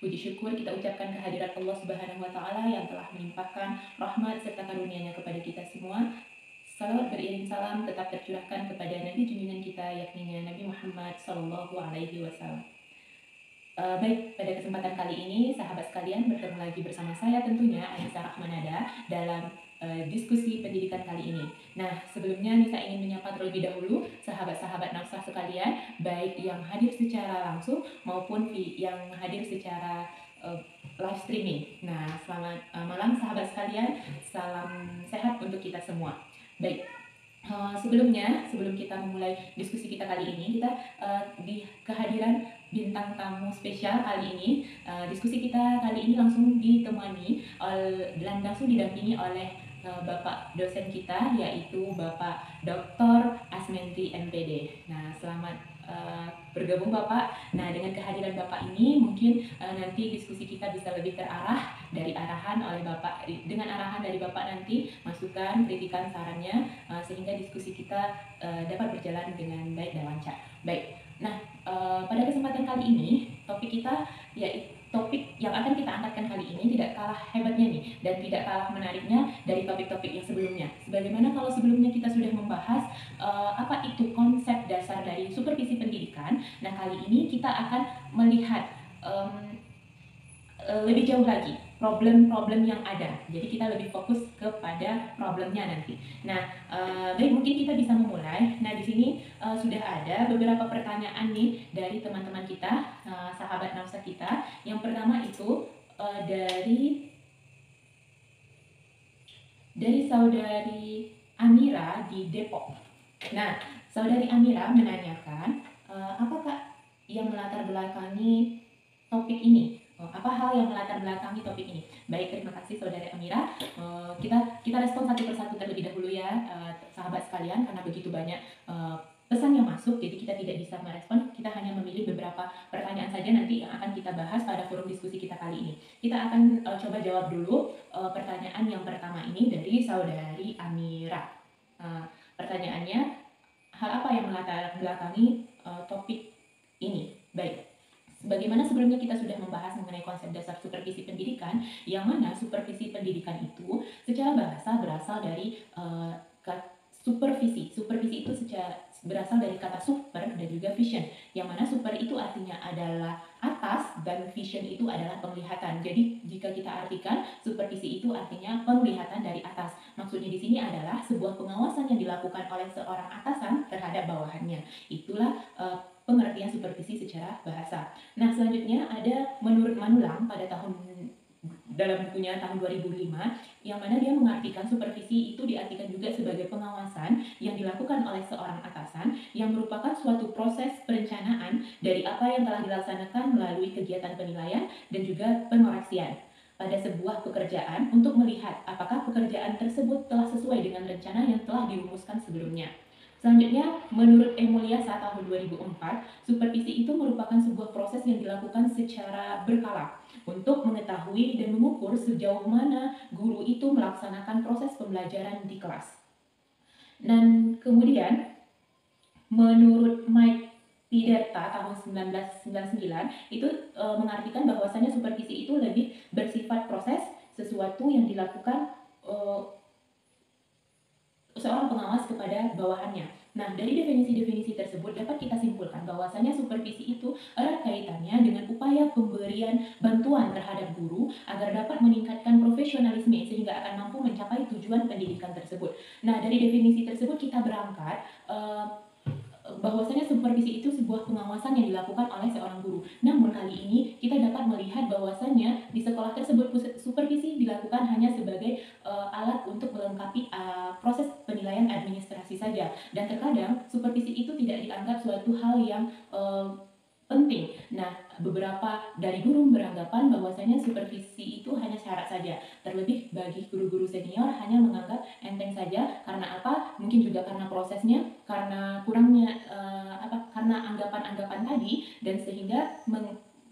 Puji syukur kita ucapkan kehadirat Allah Subhanahu wa taala yang telah melimpahkan rahmat serta karunia-Nya kepada kita semua. Salawat beriring salam tetap tercurahkan kepada Nabi junjungan kita yakni Nabi Muhammad sallallahu alaihi wasallam. Baik, pada kesempatan kali ini sahabat sekalian bertemu lagi bersama saya tentunya Anissa Rahmanada dalam diskusi pendidikan kali ini. Nah, sebelumnya Nisa ingin menyapa terlebih dahulu sahabat-sahabat nafsah sekalian, baik yang hadir secara langsung maupun yang hadir secara live streaming. Nah, selamat malam sahabat sekalian, salam sehat untuk kita semua. Baik, sebelum kita memulai diskusi kita kali ini, kita di kehadiran bintang tamu spesial kali ini. Diskusi kita kali ini langsung ditemani dan langsung didampingi oleh Bapak dosen kita, yaitu Bapak Dr. Asmendri MPD. Nah, selamat bergabung Bapak. Nah, dengan kehadiran Bapak ini mungkin nanti diskusi kita bisa lebih terarah dari arahan oleh Bapak, dengan arahan dari Bapak nanti masukan, kritikan, sarannya, sehingga diskusi kita dapat berjalan dengan baik dan lancar. Baik, nah pada kesempatan kali ini topik kita yaitu topik yang akan kita angkatkan kali ini tidak kalah hebatnya nih dan tidak kalah menariknya dari topik-topik yang sebelumnya. Sebagaimana kalau sebelumnya kita sudah membahas apa itu konsep dasar dari supervisi pendidikan, nah kali ini kita akan melihat lebih jauh lagi problem-problem yang ada. Jadi kita lebih fokus kepada problemnya nanti. Nah, baik, mungkin kita bisa memulai. Nah, di sini sudah ada beberapa pertanyaan nih dari teman-teman kita, sahabat nafsa kita. Yang pertama itu dari saudari Amira di Depok. Nah, saudari Amira menanyakan apakah yang melatar belakangi topik ini? Apa hal yang melatar belakangi topik ini? Baik, terima kasih saudara Amira. Kita respon satu persatu terlebih dahulu ya, sahabat sekalian, karena begitu banyak pesan yang masuk, jadi kita tidak bisa merespon. Kita hanya memilih beberapa pertanyaan saja nanti yang akan kita bahas pada forum diskusi kita kali ini. Kita akan coba jawab dulu pertanyaan yang pertama ini dari saudari Amira. Pertanyaannya, hal apa yang melatar belakangi topik ini? Baik. Sebagaimana sebelumnya kita sudah membahas mengenai konsep dasar supervisi pendidikan, yang mana supervisi pendidikan itu secara bahasa berasal dari supervisi. Supervisi itu berasal dari kata super dan juga vision, yang mana super itu artinya adalah atas dan vision itu adalah penglihatan. Jadi jika kita artikan supervisi itu artinya penglihatan dari atas. Maksudnya di sini adalah sebuah pengawasan yang dilakukan oleh seorang atasan terhadap bawahannya. Itulah pengertian supervisi secara bahasa. Nah, selanjutnya ada menurut Manulang dalam bukunya tahun 2005, yang mana dia mengartikan supervisi itu diartikan juga sebagai pengawasan yang dilakukan oleh seorang atasan yang merupakan suatu proses perencanaan dari apa yang telah dilaksanakan melalui kegiatan penilaian dan juga pengoreksian pada sebuah pekerjaan untuk melihat apakah pekerjaan tersebut telah sesuai dengan rencana yang telah dirumuskan sebelumnya. Selanjutnya, menurut Emuliasa tahun 2004, supervisi itu merupakan sebuah proses yang dilakukan secara berkala untuk mengetahui dan mengukur sejauh mana guru itu melaksanakan proses pembelajaran di kelas. Dan kemudian, menurut Mike Piderta tahun 1999, itu mengartikan bahwasanya supervisi itu lebih bersifat proses sesuatu yang dilakukan seorang pengawas kepada bawahannya. Nah, dari definisi-definisi tersebut dapat kita simpulkan bahwasanya supervisi itu erat kaitannya dengan upaya pemberian bantuan terhadap guru agar dapat meningkatkan profesionalisme sehingga akan mampu mencapai tujuan pendidikan tersebut. Nah, dari definisi tersebut kita berangkat bahwasanya supervisi itu sebuah pengawasan yang dilakukan oleh seorang guru. Namun kali ini kita dapat melihat bahwasanya di sekolah tersebut supervisi dilakukan hanya sebagai alat untuk melengkapi proses penilaian administrasi saja. Dan terkadang supervisi itu tidak dianggap suatu hal yang penting. Nah, beberapa dari guru beranggapan bahwasanya supervisi itu hanya syarat saja. Terlebih bagi guru-guru senior hanya menganggap enteng saja. Karena apa? Mungkin juga karena prosesnya, karena kurangnya karena anggapan-anggapan tadi, dan sehingga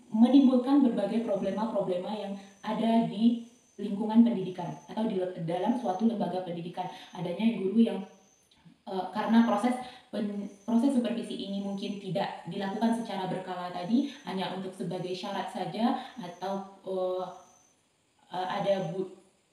menimbulkan berbagai problema-problema yang ada di lingkungan pendidikan atau di dalam suatu lembaga pendidikan. Adanya guru yang karena proses supervisi ini mungkin tidak dilakukan secara berkala tadi, hanya untuk sebagai syarat saja, atau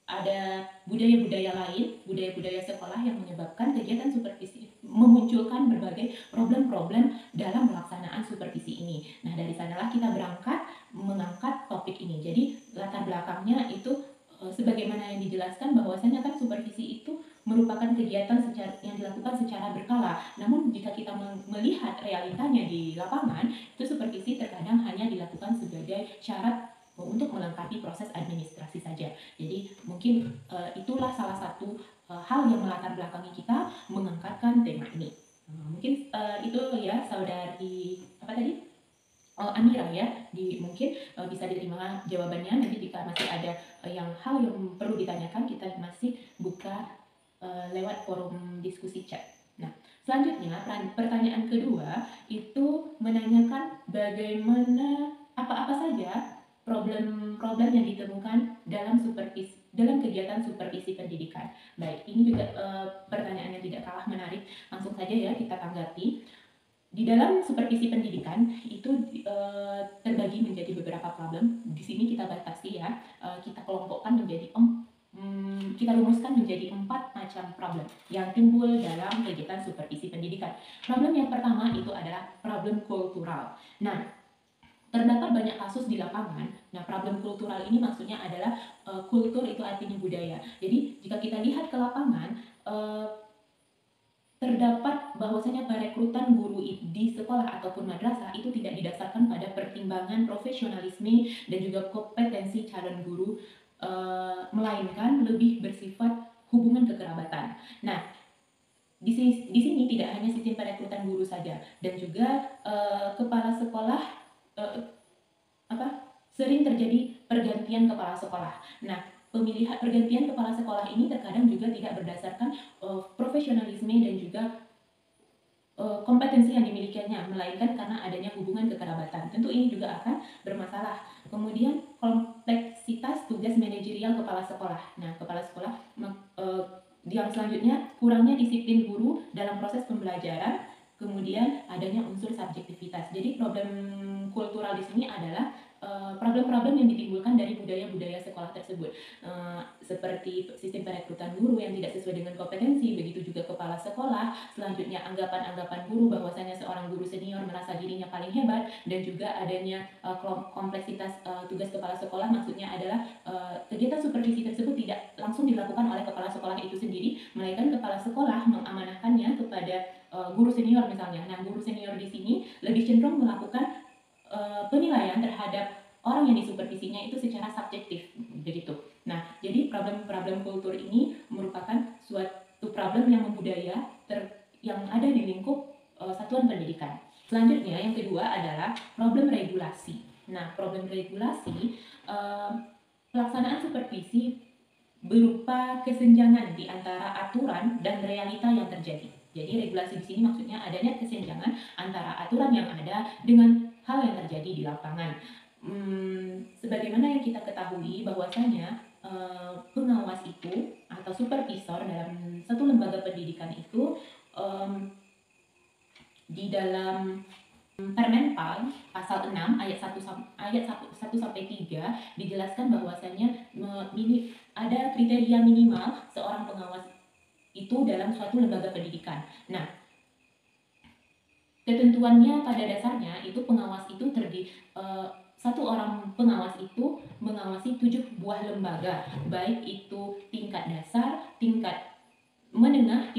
ada budaya-budaya lain, budaya-budaya sekolah yang menyebabkan kegiatan supervisi memunculkan berbagai problem-problem dalam pelaksanaan supervisi ini. Nah, dari sanalah kita berangkat mengangkat topik ini. Jadi, latar belakangnya itu sebagaimana yang dijelaskan, bahwasanya kan supervisi itu merupakan kegiatan yang dilakukan secara berkala. Namun jika kita melihat realitanya di lapangan, itu supervisi terkadang hanya dilakukan sebagai syarat untuk melengkapi proses administrasi saja. Jadi mungkin itulah salah satu hal yang melatar belakangi kita mengangkatkan tema ini. Mungkin itu ya saudari apa tadi? Amira ya, mungkin bisa diterima jawabannya. Nanti jika masih ada hal yang perlu ditanyakan, kita masih buka lewat forum diskusi chat. Nah, selanjutnya pertanyaan kedua itu menanyakan bagaimana apa-apa saja problem-problem yang ditemukan dalam kegiatan supervisi pendidikan. Baik, ini juga pertanyaan yang tidak kalah menarik. Langsung saja ya kita tanggapi. Di dalam supervisi pendidikan itu terbagi menjadi beberapa problem. Di sini kita batasi ya, kita kelompokkan menjadi kita rumuskan menjadi 4 macam problem yang timbul dalam kegiatan supervisi pendidikan. Problem yang pertama itu adalah problem kultural. Nah, terdapat banyak kasus di lapangan. Nah, problem kultural ini maksudnya adalah kultur itu artinya budaya. Jadi, jika kita lihat ke lapangan, terdapat bahwasanya perekrutan guru di sekolah ataupun madrasah itu tidak didasarkan pada pertimbangan profesionalisme dan juga kompetensi calon guru, melainkan lebih bersifat hubungan kekerabatan. Nah, di sini tidak hanya sistem perekrutan guru saja, dan juga kepala sekolah sering terjadi pergantian kepala sekolah. Nah, pergantian kepala sekolah ini terkadang juga tidak berdasarkan profesionalisme dan juga kompetensi yang dimilikinya, melainkan karena adanya hubungan kekerabatan. Tentu ini juga akan bermasalah. Kemudian kompleksitas tugas manajerial kepala sekolah. Nah, kepala sekolah yang selanjutnya kurangnya disiplin guru dalam proses pembelajaran. Kemudian adanya unsur subjektivitas. Jadi problem kultural di sini adalah problem-problem yang ditimbulkan dari budaya-budaya sekolah tersebut, seperti sistem perekrutan guru yang tidak sesuai dengan kompetensi, begitu juga kepala sekolah. Selanjutnya anggapan-anggapan guru bahwasanya seorang guru senior merasa dirinya paling hebat, dan juga adanya kompleksitas tugas kepala sekolah. Maksudnya adalah kegiatan supervisi tersebut tidak langsung dilakukan oleh kepala sekolah itu sendiri, melainkan kepala sekolah mengamanahkannya kepada guru senior misalnya. Nah, guru senior di sini lebih cenderung melakukan penilaian terhadap orang yang disupervisinya itu secara subjektif, begitu. Nah, jadi problem-problem kultur ini merupakan suatu problem yang membudaya yang ada di lingkup satuan pendidikan. Selanjutnya yang kedua adalah problem regulasi. Nah, problem regulasi, pelaksanaan supervisi berupa kesenjangan di antara aturan dan realita yang terjadi. Jadi regulasi di sini maksudnya adanya kesenjangan antara aturan yang ada dengan hal yang terjadi di lapangan. Sebagaimana yang kita ketahui bahwasanya pengawas itu atau supervisor dalam satu lembaga pendidikan itu di dalam Permenpal pasal 6 ayat 1 sampai 3 dijelaskan bahwasanya ada kriteria minimal seorang pengawas itu dalam suatu lembaga pendidikan. Nah, ketentuannya pada dasarnya itu pengawas itu satu orang pengawas itu mengawasi 7 buah lembaga, baik itu tingkat dasar, tingkat menengah,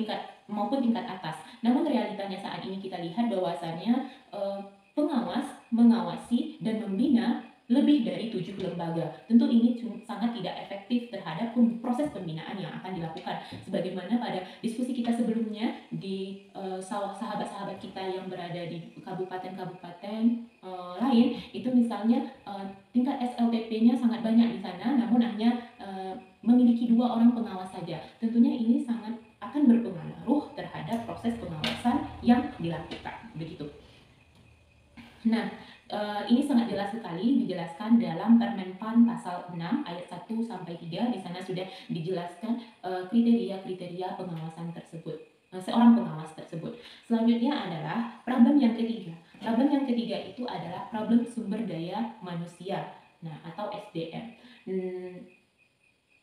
maupun tingkat atas. Namun realitanya saat ini kita lihat bahwasannya pengawas mengawasi dan membina lebih dari 7 lembaga. Tentu ini sangat tidak efektif terhadap proses pembinaan yang akan dilakukan. Sebagaimana pada diskusi kita sebelumnya di sahabat-sahabat kita yang berada di kabupaten-kabupaten lain, itu misalnya tingkat SLTP-nya sangat banyak di sana, namun hanya memiliki 2 orang pengawas saja. Tentunya ini sangat akan berpengaruh terhadap proses pengawasan yang dilakukan, begitu. Nah, ini sangat jelas sekali dijelaskan dalam Permenpan pasal 6 ayat 1 sampai 3. Di sana sudah dijelaskan kriteria-kriteria pengawasan tersebut. seorang pengawas tersebut. Selanjutnya adalah problem yang ketiga. Problem yang ketiga itu adalah problem sumber daya manusia, nah atau SDM.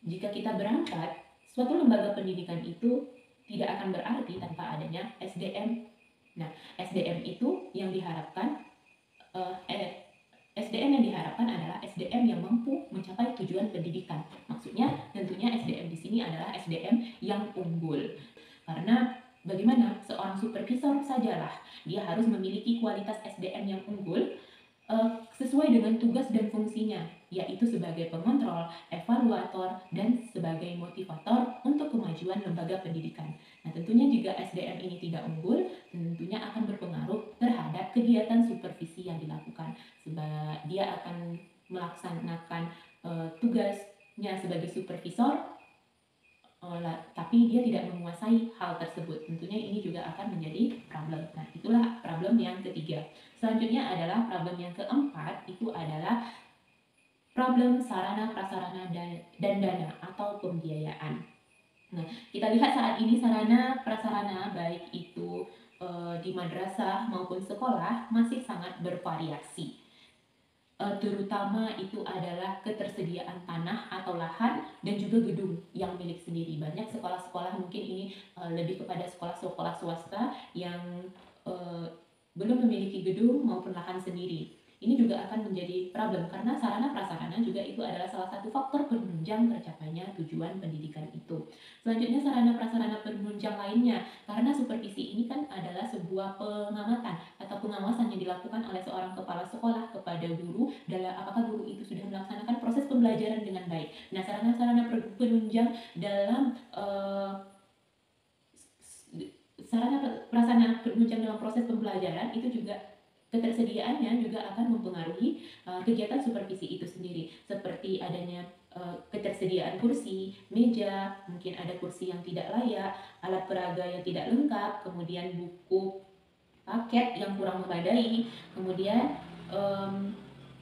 Jika kita berangkat, suatu lembaga pendidikan itu tidak akan berarti tanpa adanya SDM. Nah, SDM itu yang diharapkan SDM yang diharapkan adalah SDM yang mampu mencapai tujuan pendidikan. Maksudnya tentunya SDM di sini adalah SDM yang unggul. Karena bagaimana seorang supervisor sajalah dia harus memiliki kualitas SDM yang unggul sesuai dengan tugas dan fungsinya, yaitu sebagai pengontrol, evaluator, dan sebagai motivator untuk kemajuan lembaga pendidikan. Nah, tentunya jika SDM ini tidak unggul, tentunya akan berpengaruh terhadap kegiatan supervisi yang dilakukan. Sebab dia akan melaksanakan tugasnya sebagai supervisor, tapi dia tidak menguasai hal tersebut. Tentunya ini juga akan menjadi problem. Nah, itulah problem yang ketiga. Selanjutnya adalah problem yang keempat, itu adalah problem sarana, prasarana, dan dana atau pembiayaan. Nah, kita lihat saat ini sarana, prasarana baik itu di madrasah maupun sekolah masih sangat bervariasi. Terutama itu adalah ketersediaan tanah atau lahan dan juga gedung yang milik sendiri. Banyak sekolah-sekolah mungkin ini lebih kepada sekolah-sekolah swasta yang belum memiliki gedung maupun lahan sendiri. Ini juga akan menjadi problem karena sarana prasarana juga itu adalah salah satu faktor penunjang tercapainya tujuan pendidikan itu. Selanjutnya sarana prasarana penunjang lainnya, karena supervisi ini kan adalah sebuah pengamatan atau pengawasan yang dilakukan oleh seorang kepala sekolah kepada guru dalam apakah guru itu sudah melaksanakan proses pembelajaran dengan baik. Nah, sarana-sarana penunjang dalam sarana prasarana penunjang dalam proses pembelajaran itu juga ketersediaannya juga akan mempengaruhi kegiatan supervisi itu sendiri, seperti adanya ketersediaan kursi, meja, mungkin ada kursi yang tidak layak, alat peraga yang tidak lengkap, kemudian buku paket yang kurang memadai, kemudian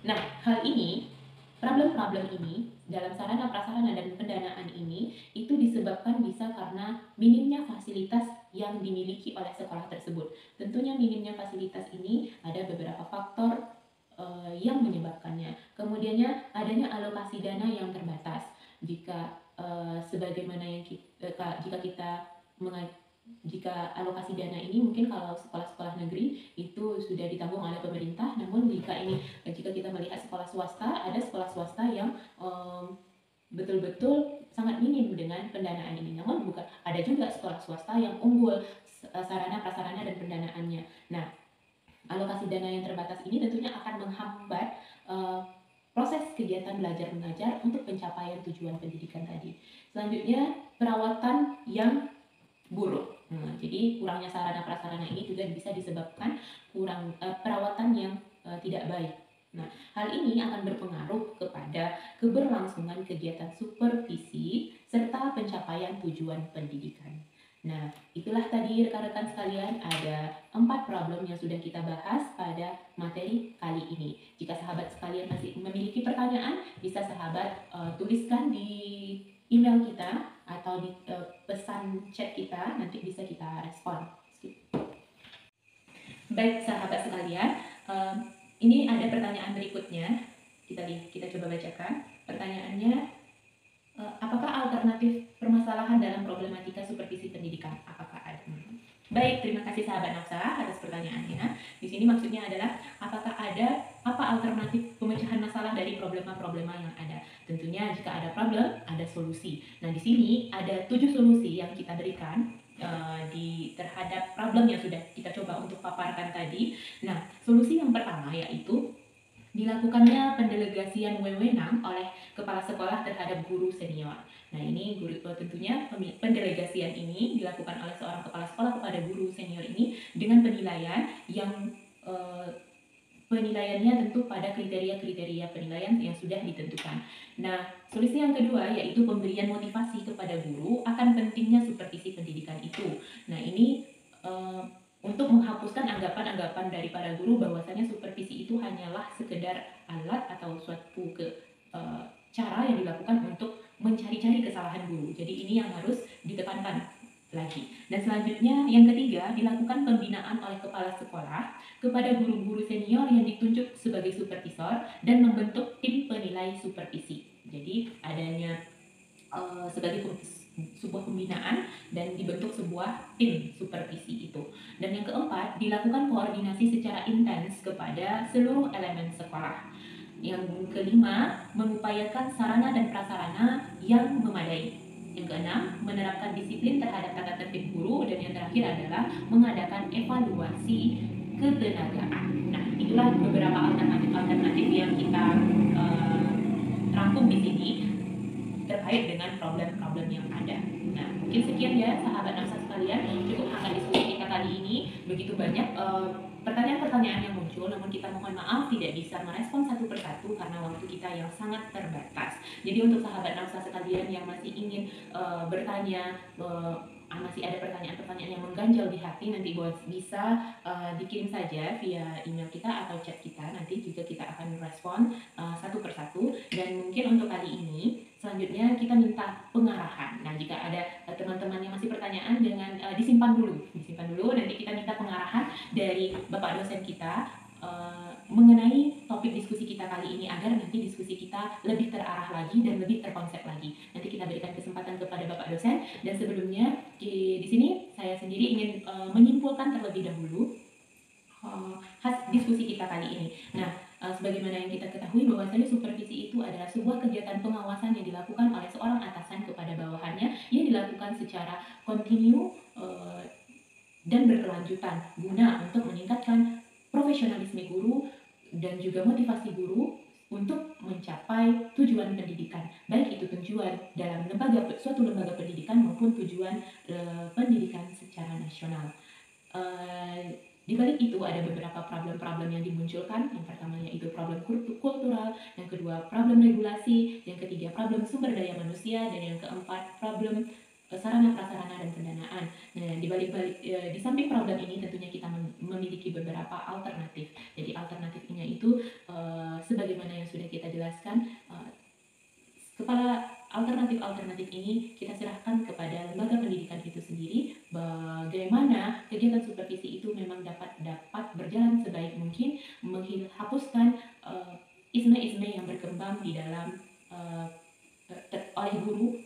nah hal ini, problem-problem ini dalam sarana prasarana dan pendanaan ini itu disebabkan bisa karena minimnya fasilitas yang dimiliki oleh sekolah tersebut. Tentunya minimnya fasilitas ini ada beberapa faktor yang menyebabkannya. Kemudiannya adanya alokasi dana yang terbatas. Jika sebagaimana yang jika alokasi dana ini mungkin kalau sekolah-sekolah negeri itu sudah ditanggung oleh pemerintah, namun jika kita melihat sekolah swasta, ada sekolah swasta yang betul-betul sangat minim dengan pendanaan ini. Namun bukan, ada juga sekolah swasta yang unggul sarana prasarana dan pendanaannya. Nah, alokasi dana yang terbatas ini tentunya akan menghambat proses kegiatan belajar mengajar untuk pencapaian tujuan pendidikan tadi. Selanjutnya, perawatan yang buruk. Jadi kurangnya sarana prasarana ini juga bisa disebabkan perawatan yang tidak baik. Nah, hal ini akan berpengaruh kepada keberlangsungan kegiatan supervisi serta pencapaian tujuan pendidikan. Nah, itulah tadi rekan-rekan sekalian, ada 4 problem yang sudah kita bahas pada materi kali ini. Jika sahabat sekalian masih memiliki pertanyaan, bisa sahabat tuliskan di email kita atau di pesan chat kita, nanti bisa kita respon. Baik sahabat sekalian, ini ada pertanyaan berikutnya. Kita coba bacakan. Pertanyaannya, apakah alternatif permasalahan dalam problematika supervisi pendidikan? Apakah ada? Baik, terima kasih sahabat Nafsa atas pertanyaannya. Di sini maksudnya adalah apakah ada apa alternatif pemecahan masalah dari problema-problema yang ada. Tentunya jika ada problem, ada solusi. Nah, di sini ada 7 solusi yang kita berikan terhadap problem yang sudah kita coba untuk paparkan tadi. Nah, solusi yang pertama yaitu dilakukannya pendelegasian wewenang oleh kepala sekolah terhadap guru senior. Nah, ini tentunya pendelegasian ini dilakukan oleh seorang kepala sekolah kepada guru senior ini dengan penilaian yang penilaiannya tentu pada kriteria-kriteria penilaian yang sudah ditentukan. Nah, solusi yang kedua yaitu pemberian motivasi kepada guru akan pentingnya supervisi pendidikan itu. Nah, ini untuk menghapuskan anggapan-anggapan dari para guru bahwasanya supervisi itu hanyalah sekedar alat atau suatu cara yang dilakukan untuk mencari-cari kesalahan guru. Jadi ini yang harus ditekankan lagi. Dan selanjutnya yang ketiga, dilakukan pembinaan oleh kepala sekolah kepada guru-guru senior yang ditunjuk sebagai supervisor dan membentuk tim penilai supervisi. Jadi adanya sebagai sebuah pembinaan dan dibentuk sebuah tim supervisi itu. Dan yang keempat, dilakukan koordinasi secara intens kepada seluruh elemen sekolah. Yang kelima, mengupayakan sarana dan prasarana yang memadai. Yang keenam, menerapkan disiplin terhadap tata tertib guru. Dan yang terakhir adalah mengadakan evaluasi ketenagaan. Nah, itulah beberapa alternatif yang kita rangkum di sini terkait dengan problem-problem yang ada. Nah, mungkin sekian ya sahabat Nafsa sekalian, cukup hangat diskusi kita kali ini. Begitu banyak pertanyaan-pertanyaan yang muncul, namun kita mohon maaf tidak bisa merespon satu persatu karena waktu kita yang sangat terbatas. Jadi untuk sahabat Nafsa sekalian yang masih ingin bertanya, masih ada pertanyaan-pertanyaan yang mengganjal di hati, nanti bisa dikirim saja via email kita atau chat kita. Nanti juga kita akan merespon satu persatu. Dan mungkin untuk kali ini selanjutnya kita minta pengarahan. Nah, jika ada teman-teman yang masih pertanyaan, dengan disimpan dulu. Nanti kita minta pengarahan dari Bapak dosen kita mengenai topik diskusi kita kali ini agar nanti diskusi kita lebih terarah lagi dan lebih terkonsep lagi. Nanti kita berikan kesempatan kepada Bapak dosen. Dan sebelumnya di sini saya sendiri ingin menyimpulkan terlebih dahulu diskusi kita kali ini. Nah, sebagaimana yang kita ketahui bahwasanya supervisi itu adalah sebuah kegiatan pengawasan yang dilakukan oleh seorang atasan kepada bawahannya, yang dilakukan secara kontinu dan berkelanjutan guna untuk meningkatkan profesionalisme guru dan juga motivasi guru untuk mencapai tujuan pendidikan, baik itu tujuan dalam suatu lembaga pendidikan maupun tujuan pendidikan secara nasional. Di balik itu ada beberapa problem-problem yang dimunculkan. Yang pertama yaitu problem kultural, yang kedua problem regulasi, yang ketiga problem sumber daya manusia, dan yang keempat problem sarana prasarana dan pendanaan. Nah, di samping problem ini tentunya kita memiliki beberapa alternatif. Jadi alternatifnya itu sebagaimana yang sudah kita jelaskan, kepala alternatif ini kita serahkan kepada lembaga pendidikan itu sendiri, bagaimana kegiatan supervisi itu memang dapat berjalan sebaik mungkin, menghapuskan isme-isme yang berkembang di dalam oleh guru,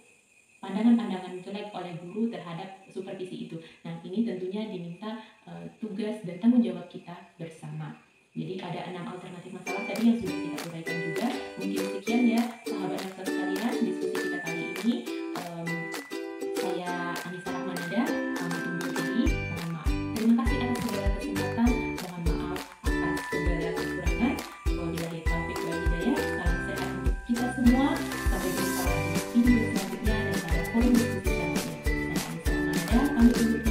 pandangan-pandangan jelek oleh guru terhadap supervisi itu. Nah, ini tentunya diminta tugas dan tanggung jawab kita bersama. Jadi ada 6 alternatif masalah tadi yang sudah kita uraikan juga. Mungkin sekian ya sahabat Nafsa sekalian diskusi kita kali ini. Saya Anissa Rahmanada, pamit undur diri. Mohon maaf. Terima kasih atas segala kesempatan. Mohon maaf atas segala kekurangan. Wabillahi taufiq wal hidayah. Salam sehat untuk kita semua. Sampai jumpa di video selanjutnya dan pada forum diskusi selanjutnya. Saya Anissa Rahmanada, pamit undur diri.